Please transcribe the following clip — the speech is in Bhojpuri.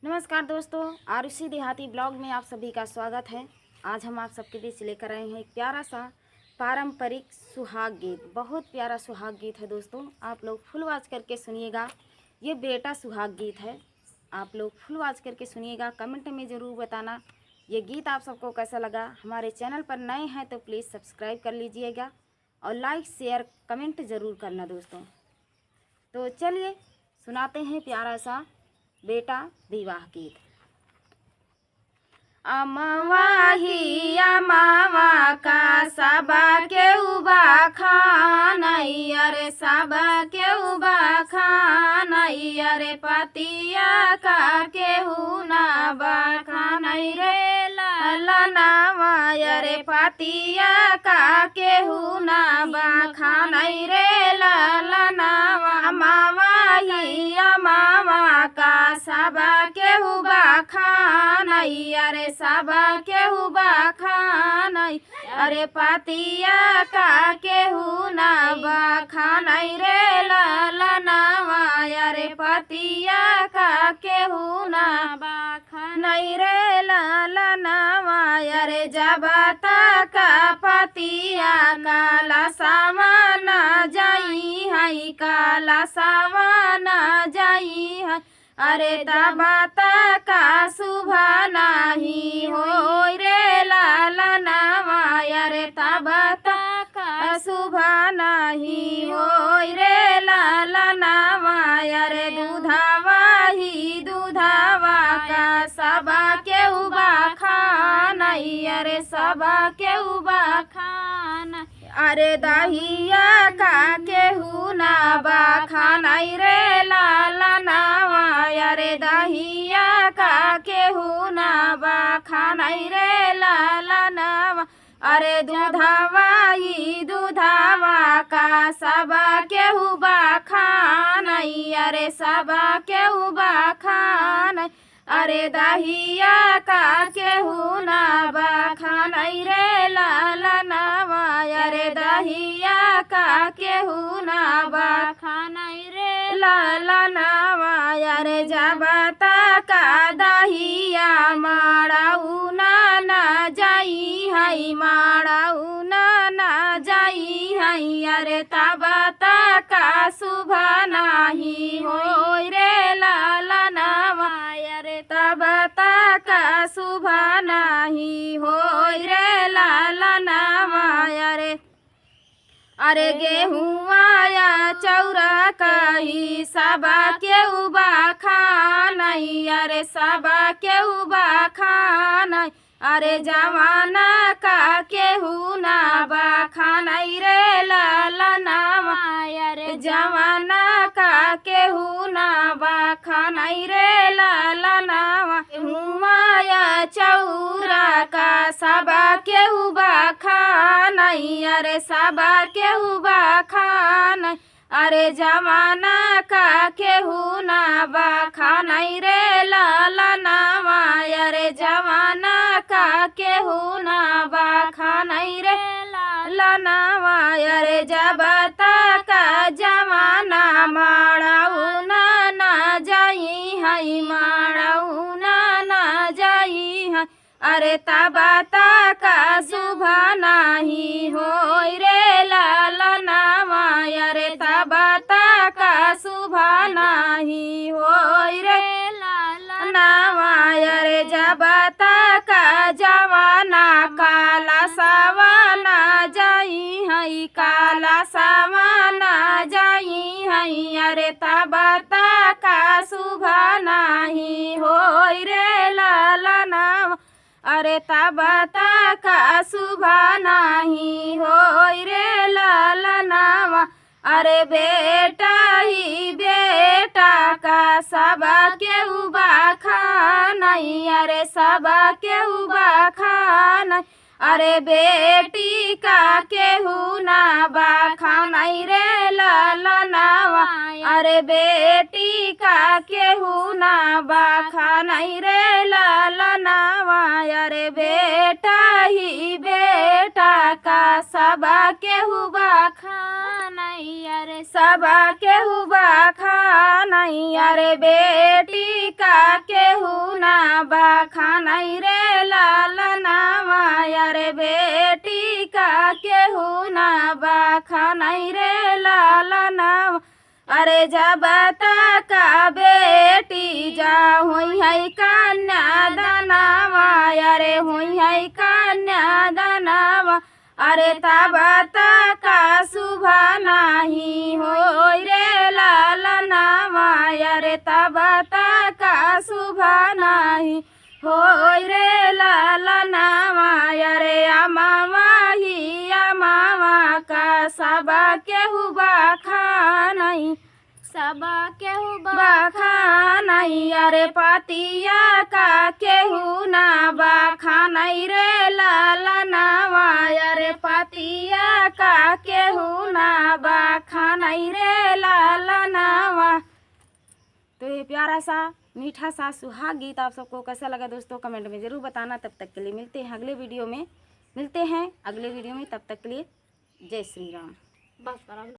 नमस्कार दोस्तों, आरुषि देहाती ब्लॉग में आप सभी का स्वागत है। आज हम आप सबके बीच लेकर आए हैं एक प्यारा सा पारंपरिक सुहाग गीत। बहुत प्यारा सुहाग गीत है दोस्तों, आप लोग फुल आवाज करके सुनिएगा। ये बेटा सुहाग गीत है, आप लोग फुल आवाज करके सुनिएगा। कमेंट में ज़रूर बताना ये गीत आप सबको कैसा लगा। हमारे चैनल पर नए हैं तो प्लीज़ सब्सक्राइब कर लीजिएगा और लाइक शेयर कमेंट ज़रूर करना दोस्तों। तो चलिए सुनाते हैं प्यारा सा बेटा विवाह गीत। अमवाही अमावा का सबा के उबा खानई, अरे सबा के उबा खानई, अरे पतिया का केहू ना बा खानई रे ललनावा, अरे पतिया का केहू ना बा खानई रे ललनावा। अमवाही अमावा का सबा केहू बा खानई, अरे सबा केहू बा खानई, अरे पतिया का केहू ना बा खानई रे ललनावा, अरे पतिया का केहू ना बा खानई रे ललनावा। अरे जबता का पतिया काला सामाना जाई है, काला सामाना जाई है, अरे तबता का सुबह नाही हो रे ललनावा, अरे तबता का सुबह नहीं हो रे ललनावा। अरे दूधावा ही दूधावा का सबा के उबा खानई, अरे सबा के उबा खानई, अरे दहिया का केहू ना बा खानई रे ललनावा, अरे दहिया का केहू ना बा खानई रे ललनावा। अरे दूधावा ही दूधावा का सबा केहू बा खानई, अरे सबा केहू बा खानई, अरे दहिया का केहू ना बा खानई रे ललनावा, अरे दहिया का केहू ना बा खानई रे ललनावा। अरे जबता का दहिया माड़ाऊ ना जाई है, माड़ाऊ ना जाई है, अरे तबता का सुबह नाही हो रे ललनावा, अरे तबता का सुबह नाही हो रे ललनावा। अरे गेहूँ आया चौरा कही सबा के उबा खानई, अरे सबा के उबा खानई, अरे जवाना का केहू ना बा खानई रे ललनावा, अरे जवाना का केहू ना बा खानई रे ललनावा। हुमाया चौरा का सबा केहू बा खानई, अरे सबा केहू बा खानई, अरे जवाना का केहू ना बा खानई रे ललनावा, अरे जवाना का केहू ना बा खानई रे ललनावा। अरे जबता का जवाना माड़ाऊ ना जाई है, माड़ाऊ ना जाई है, अरे तबता का सुबह नाही हो रे ललनावा, अरे तबता का सुबह नाही हो रे ललनावा। अरे जबता का जवाना काला सवाना जाई है, काला सवाना जाई है, अरे तबता का सुबह नाही हो रे ललनावा, अरे तबता का सुबह नाही हो रे ललनावा। अरे बेटा ही बेटा का सबा के उबा खानई, अरे सबा के उबा खानई, अरे बेटी का केहू ना बा खानई रे ललनावा, अरे बेटी का केहू ना बा खानई रे ललनावा। अरे बेटा ही बेटा का सबा केहू बा खानई, अरे सबा केहू बा खानई, अरे बेटी का केहू ना बखानई रे लालनावा अरे बेटी का केहू ना बखानई रे लालनावा अरे जब तक बेटी जा हुई है कन्या दानवा अरे हुई है कन्या दानवा अरे तब तक शुभ नहीं हो रे लालनावा अरे तब तक शुभ नहीं हो रे लालनावा अरे अमावा ही अमावा का सब केहू बखानई सब केहू बखानई अरे पतिया का केहू ना बखानई रे लालनावा अरे पतिया का केहू ना बखानई रे लालनावा। तो ये प्यारा सा मीठा सा सुहाग गीत आप सबको कैसा लगा दोस्तों कमेंट में ज़रूर बताना। तब तक के लिए मिलते हैं अगले वीडियो में, तब तक के लिए जय श्री राम। बस